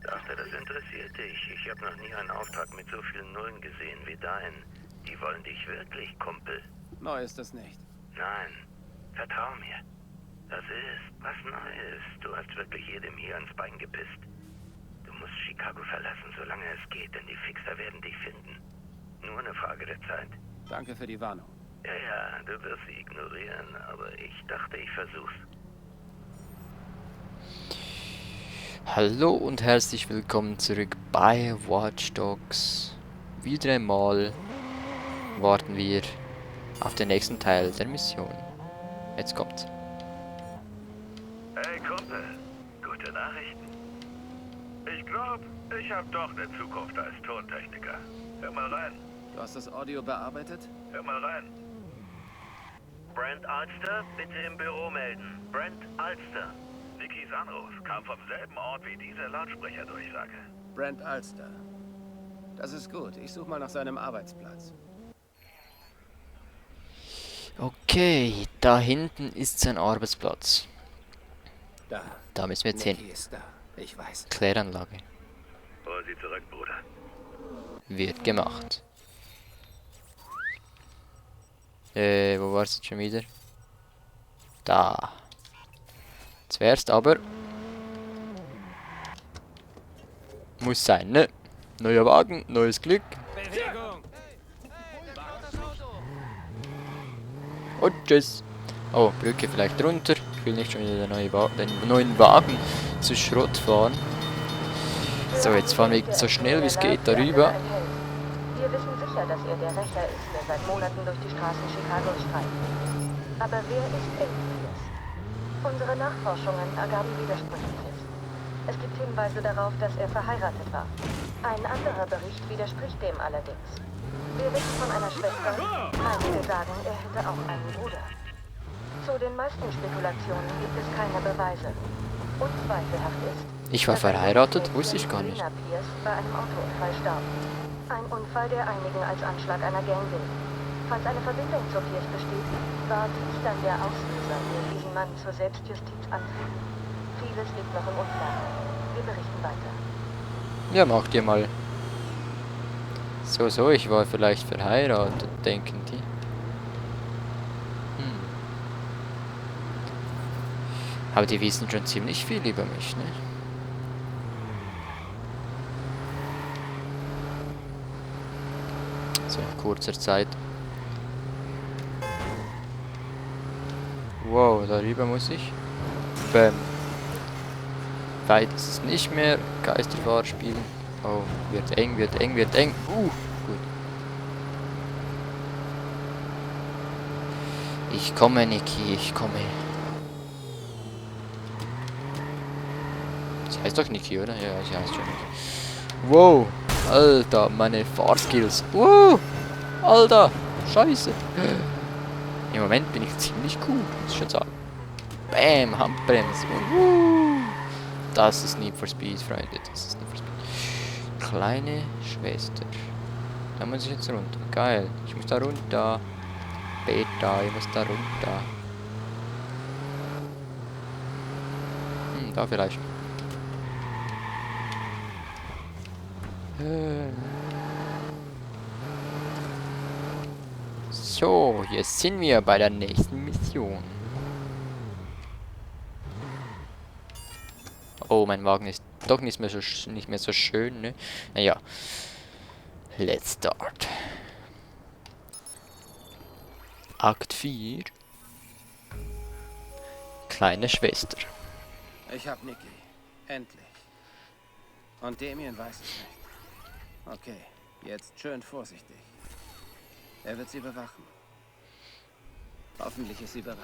Dachte, das interessiert dich. Ich habe noch nie einen Auftrag mit so vielen Nullen gesehen wie deinen. Die wollen dich wirklich, Kumpel. Neu ist das nicht. Nein, vertrau mir. Das ist was Neues. Du hast wirklich jedem hier ans Bein gepisst. Du musst Chicago verlassen, solange es geht, denn die Fixer werden dich finden. Nur eine Frage der Zeit. Danke für die Warnung. Ja, du wirst sie ignorieren, aber ich dachte, ich versuch's. Hallo und herzlich willkommen zurück bei Watch Dogs. Wieder einmal warten wir auf den nächsten Teil der Mission. Jetzt kommt's. Hey Kumpel, gute Nachrichten. Ich glaube, ich habe doch eine Zukunft als Tontechniker. Hör mal rein, Du hast das Audio bearbeitet? hör mal rein. Brent Alster, bitte im Büro melden. Brent Alster. Nikis Anruf kam vom selben Ort wie diese Lautsprecherdurchsage. Brent Alster. Das ist gut. Ich suche mal nach seinem Arbeitsplatz. Okay, da hinten ist sein Arbeitsplatz. Da. Da müssen wir jetzt hin. Nicky ist da. Ich weiß. Kläranlage. Hol sie zurück, Bruder. Wird gemacht. Wo war es jetzt schon wieder? Da. Zuerst aber. Muss sein, ne? Neuer Wagen, neues Glück. Bewegung! Und tschüss. Oh, Brücke vielleicht runter. Ich will nicht schon wieder den neuen Wagen zu Schrott fahren. So, jetzt fahren wir so schnell wie es geht darüber. Wir wissen sicher, dass er der Rächer ist, der seit Monaten durch die Straßen Chicagos streift. Aber wer ist Atheist? Unsere Nachforschungen ergaben Widersprüchliches. Es gibt Hinweise darauf, dass er verheiratet war. Ein anderer Bericht widerspricht dem allerdings. Wir wissen von einer Schwester, einige sagen, er hätte auch einen Bruder. Zu den meisten Spekulationen gibt es keine Beweise. Unzweifelhaft ist, Ich war dass er verheiratet, mit wusste ich gar nicht. Selina Pierce bei einem Autounfall starb. Ein Unfall, der einigen als Anschlag einer Gang gilt. Falls eine Verbindung zur Pierce besteht, war dies dann der Auslöser, der diesen Mann zur Selbstjustiz antrieb. Vieles liegt noch im Unklaren. Wir berichten weiter. Ja, macht ihr mal. So, ich war vielleicht verheiratet, denken die. Aber die wissen schon ziemlich viel über mich, ne? So in kurzer Zeit. Wow, darüber muss ich. Bäm. Weit ist es nicht mehr. Geisterfahrer spielen. Oh, wird eng, wird eng, wird eng. Gut. Ich komme, Niki, ich komme. Sie heißt doch Niki, oder? Ja, sie heißt schon Niki. Wow, Alter, meine Fahrskills. Wow, Alter, scheiße. Im Moment bin ich ziemlich cool, muss ich schon sagen. Bam, Handbremse. Das ist Need for Speed, Freunde. Das ist Need for Speed. Kleine Schwester. Da muss ich jetzt runter. Geil. Ich muss da runter. Beta, ich muss da runter. Da vielleicht. So, jetzt sind wir bei der nächsten Mission. Oh, mein Wagen ist doch nicht mehr so schön, ne? Naja. Let's start. Akt 4. Kleine Schwester. Ich hab Nicky. Endlich. Und Damien weiß es nicht. Okay, jetzt schön vorsichtig. Er wird sie bewachen. Hoffentlich ist sie bereit.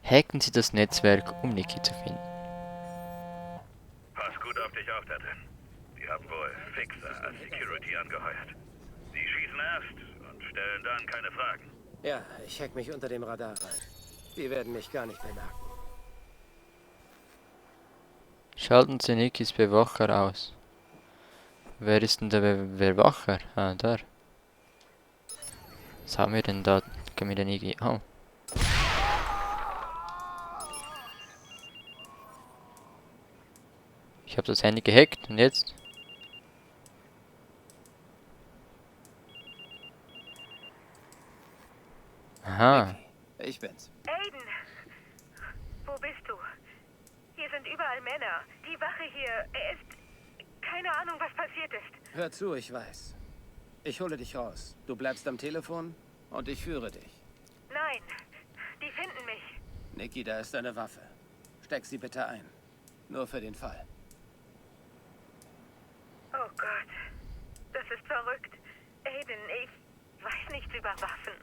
Hacken Sie das Netzwerk, um Niki zu finden. Pass gut auf dich auf da drin. Die haben wohl Fixer als Security angeheuert. Sie schießen erst und stellen dann keine Fragen. Ja, ich hack mich unter dem Radar rein. Die werden mich gar nicht bemerken. Schalten Sie Nikis Bewacher aus. Wer ist denn der Bewacher? Ah, da. Was haben wir denn da? Können wir den Niki... Oh. Ich habe das Handy gehackt und jetzt? Aha. Nicky, ich bin's. Aiden! Wo bist du? Hier sind überall Männer. Die Wache hier, er ist... Keine Ahnung, was passiert ist. Hör zu, ich weiß. Ich hole dich raus. Du bleibst am Telefon und ich führe dich. Nein, die finden mich. Nicky, da ist eine Waffe. Steck sie bitte ein. Nur für den Fall. Oh Gott, das ist verrückt. Aiden, ich weiß nichts über Waffen.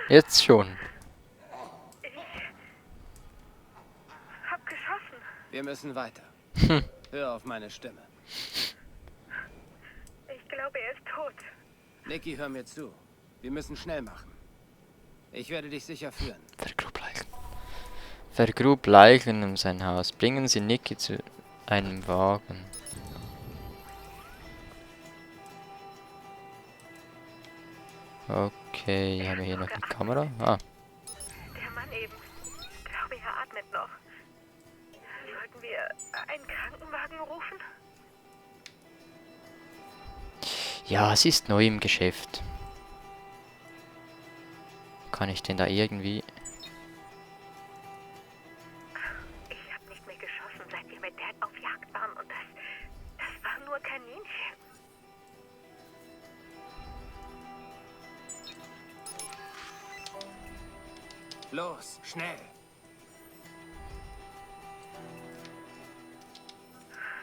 Jetzt schon. Ich hab geschossen. Wir müssen weiter. Hör auf meine Stimme. Ich glaube, er ist tot. Nicky, hör mir zu. Wir müssen schnell machen. Ich werde dich sicher führen. Vergrub Leichen. Vergrub Leichen um sein Haus. Bringen Sie Nicky zu einem Wagen. Okay, haben wir hier noch eine Kamera? Ah, Der Mann eben. Ich glaube, er atmet noch. Sollten wir einen Krankenwagen rufen? ja, es ist neu im Geschäft. Kann ich denn da irgendwie... Ich habe nicht mehr geschossen, seit wir mit Dad auf Jagd waren. Und das waren nur Kaninchen. Los, schnell.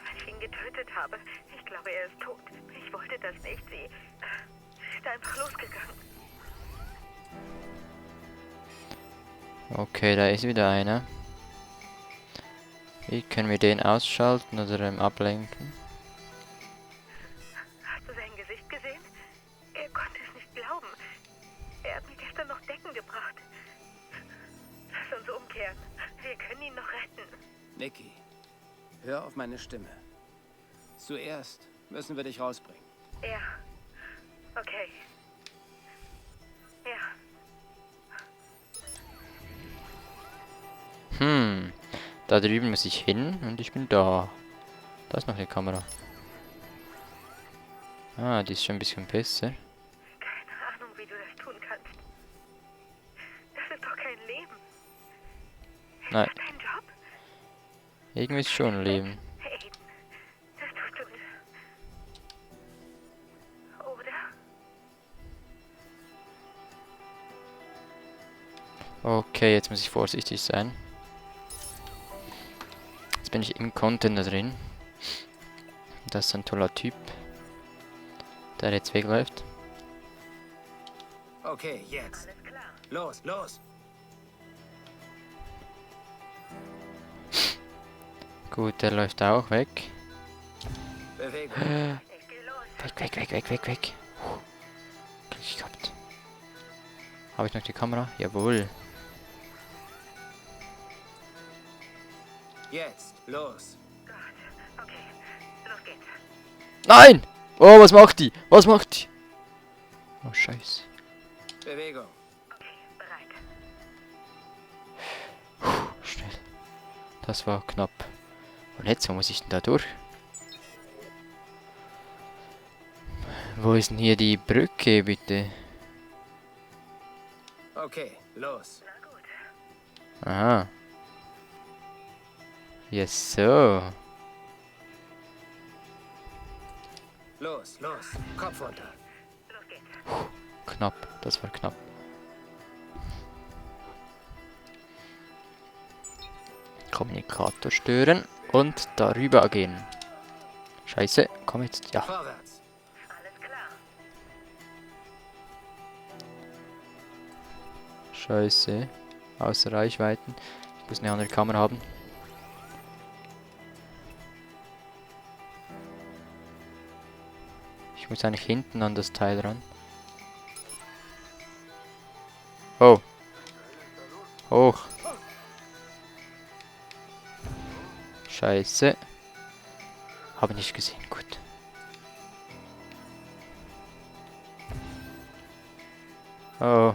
Als ich ihn getötet habe, ich glaube, er ist tot. Ich wollte das nicht. Sie ist einfach losgegangen. Okay, da ist wieder einer. Wie können wir den ausschalten oder ablenken? Hast du sein Gesicht gesehen? Er konnte es nicht glauben. Er hat mir gestern noch Decken gebracht. Lass uns umkehren. Wir können ihn noch retten. Nicky, hör auf meine Stimme. Zuerst müssen wir dich rausbringen. Ja. Okay. Ja. Da drüben muss ich hin und ich bin da. Da ist noch eine Kamera. Ah, die ist schon ein bisschen besser. Keine Ahnung, wie du das tun kannst. Das ist doch kein Leben. Nein, Ist das dein Job? irgendwie ist schon ein Leben. Aiden, das tust du nicht. Oder? Okay, jetzt muss ich vorsichtig sein. Jetzt bin ich im Container drin. Das ist ein toller Typ, der jetzt wegläuft. Okay, jetzt. Alles klar. Los, los. Gut, der läuft auch weg. Bewegung. Ich geh los. Weg. Glück gehabt. Habe ich noch die Kamera? Jawohl. Jetzt, los. Gott. Okay. Los geht's. Nein! Oh, was macht die? Oh, scheiße. Bewegung. Okay, bereit. Schnell. Das war knapp. Und jetzt, wo muss ich denn da durch? Wo ist denn hier die Brücke, bitte? Okay, los. Na gut. Aha. Yes, so. Los, los. Kopf runter. Los geht's. Knapp, das war knapp. Kommunikator stören und darüber gehen. Scheiße, komm jetzt. Ja, Vorwärts. Alles klar. scheiße. Außer Reichweiten. Ich muss eine andere Kamera haben. Ich muss eigentlich hinten an das Teil ran. Oh. Hoch. Scheiße. Habe nicht gesehen. Gut. Oh.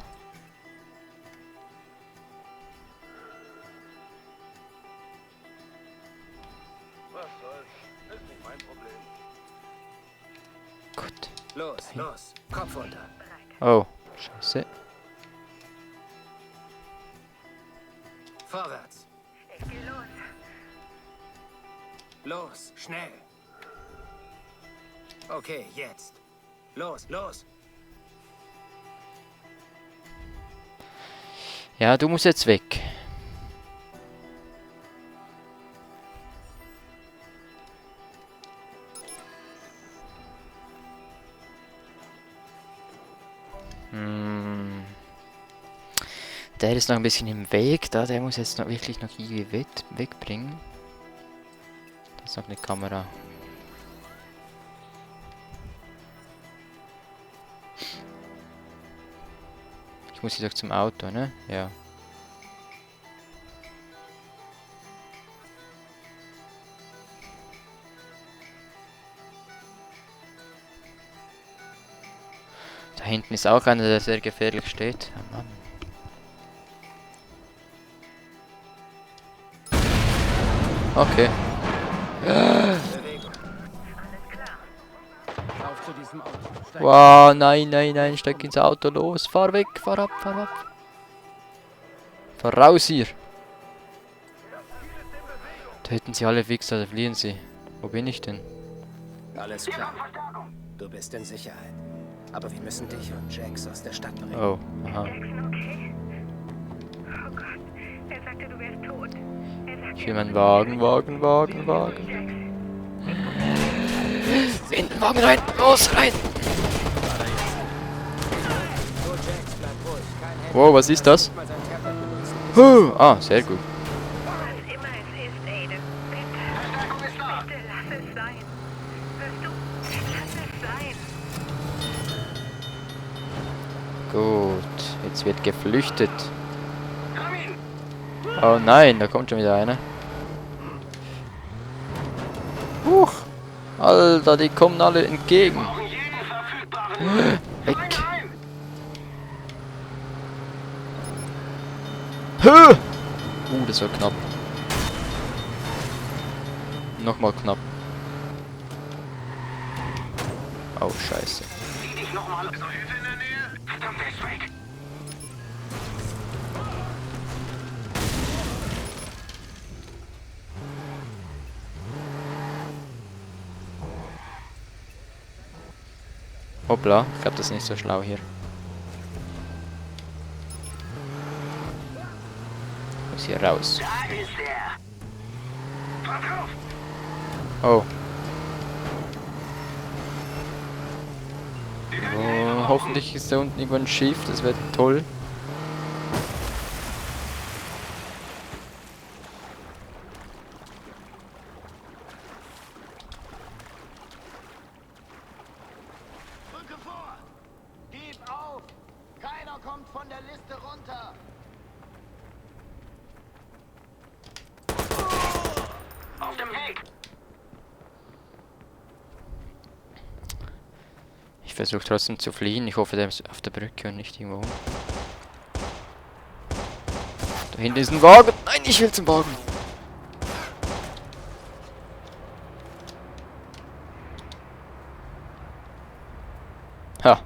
Gott. Los, los. Kopf runter. Oh, scheiße. Vorwärts. Ich gehe los. Los, schnell. Okay, jetzt. Los, los. Ja, du musst jetzt weg. Der ist noch ein bisschen im Weg, da der muss jetzt noch wirklich noch irgendwie wegbringen. Da ist noch eine Kamera. Ich muss jetzt doch zum Auto, ne? Ja. Da hinten ist auch einer, der sehr gefährlich steht. Oh Mann. Okay. Bewegung. Alles klar. Auf zu diesem Auto. Steig. Wow, nein, nein, nein, steig ins Auto, los. Fahr weg, fahr ab, fahr ab. Fahr raus hier. Töten sie alle Wichser, oder fliehen sie. Wo bin ich denn? Alles klar. Du bist in Sicherheit. Aber wir müssen dich und Jax aus der Stadt bringen. Oh, aha. Jackson, okay? Oh Gott, er sagte, du wärst tot. Er sagte, Ich will meinen Wagen. In den Wagen rein, los, rein. So, Jax, bleib ruhig. Kein Handy. Wow, was ist das? Mal sein Tablet benutzen. Ah, sehr gut. was immer es ist, Aiden. Bitte. Bitte lass es sein. Hörst du? Lass es sein. Gut, jetzt wird geflüchtet. Oh nein, da kommt schon wieder einer. Huch! Alter, die kommen alle entgegen. Weg! Hö! Das war knapp. Nochmal knapp. Oh, scheiße. Hoppla, ich glaube, das ist nicht so schlau hier. Muss hier raus. Oh. Oh, hoffentlich ist da unten irgendwo ein Schiff, das wäre toll. Drücke vor! Gib auf! Keiner kommt von der Liste runter! Auf dem Weg! Ich versuche trotzdem zu fliehen. Ich hoffe, der ist auf der Brücke und nicht irgendwo. Da hinten ist ein Wagen. Nein, ich will zum Wagen. Ha.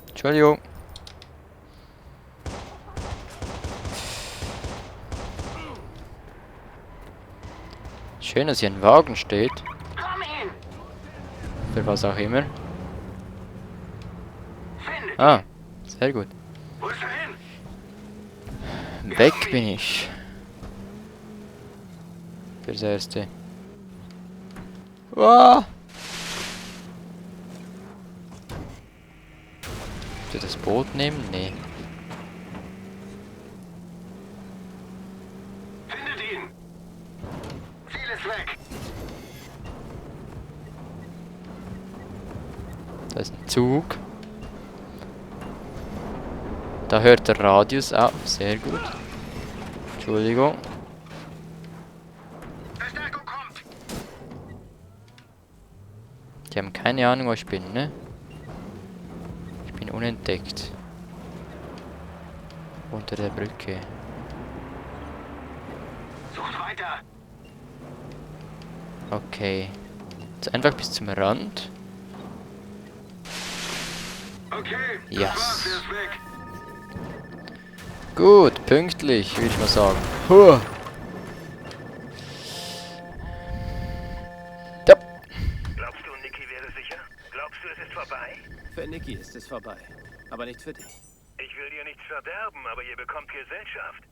Entschuldigung. Schön, dass hier ein Wagen steht. Für was auch immer. Ah, sehr gut. Wo ist er hin? Weg bin ich. Fürs Erste. Wow. Soll ich das Boot nehmen? Nee. Findet ihn! Ziel ist weg! Da ist ein Zug. Da hört der Radius auf. Sehr gut. Entschuldigung. Verstärkung kommt! Die haben keine Ahnung, wo ich bin, ne? Ich bin unentdeckt. Unter der Brücke. Sucht weiter! Okay. Jetzt einfach bis zum Rand. Okay, Yes. er ist weg. Gut, pünktlich, würde ich mal sagen. Huh. Ja. Glaubst du, Nikki wäre sicher? Glaubst du, es ist vorbei? Für Nikki ist es vorbei. Aber nicht für dich. Ich will dir nichts verderben, aber ihr bekommt Gesellschaft.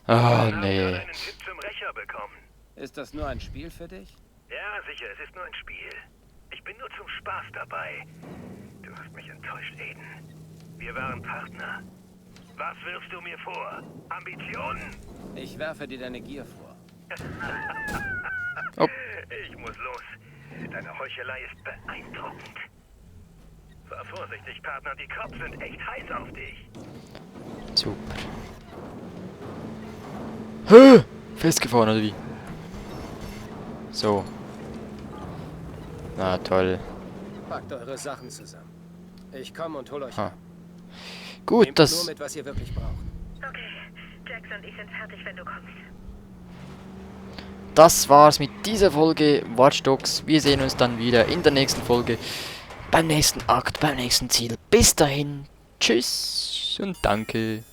Oh, Wir haben gerade nee. einen Tipp zum Rächer bekommen. Ist das nur ein Spiel für dich? Ja, sicher, es ist nur ein Spiel. Ich bin nur zum Spaß dabei. Du hast mich enttäuscht, Aiden. Wir waren Partner. Was wirfst du mir vor? Ambitionen? Ich werfe dir deine Gier vor. Oh. Ich muss los. Deine Heuchelei ist beeindruckend. Fahr vorsichtig, Partner. Die Cops sind echt heiß auf dich. Super. Hä? Festgefahren oder wie? So. Na toll. Packt eure Sachen zusammen. Ich komme und hol euch Ha. ab. Gut, Nehmt nur das... mit, was ihr wirklich braucht. Okay, Jax und ich sind fertig, wenn du kommst. Das war's mit dieser Folge Watch Dogs. Wir sehen uns dann wieder in der nächsten Folge. Beim nächsten Akt, beim nächsten Ziel. Bis dahin. Tschüss und danke.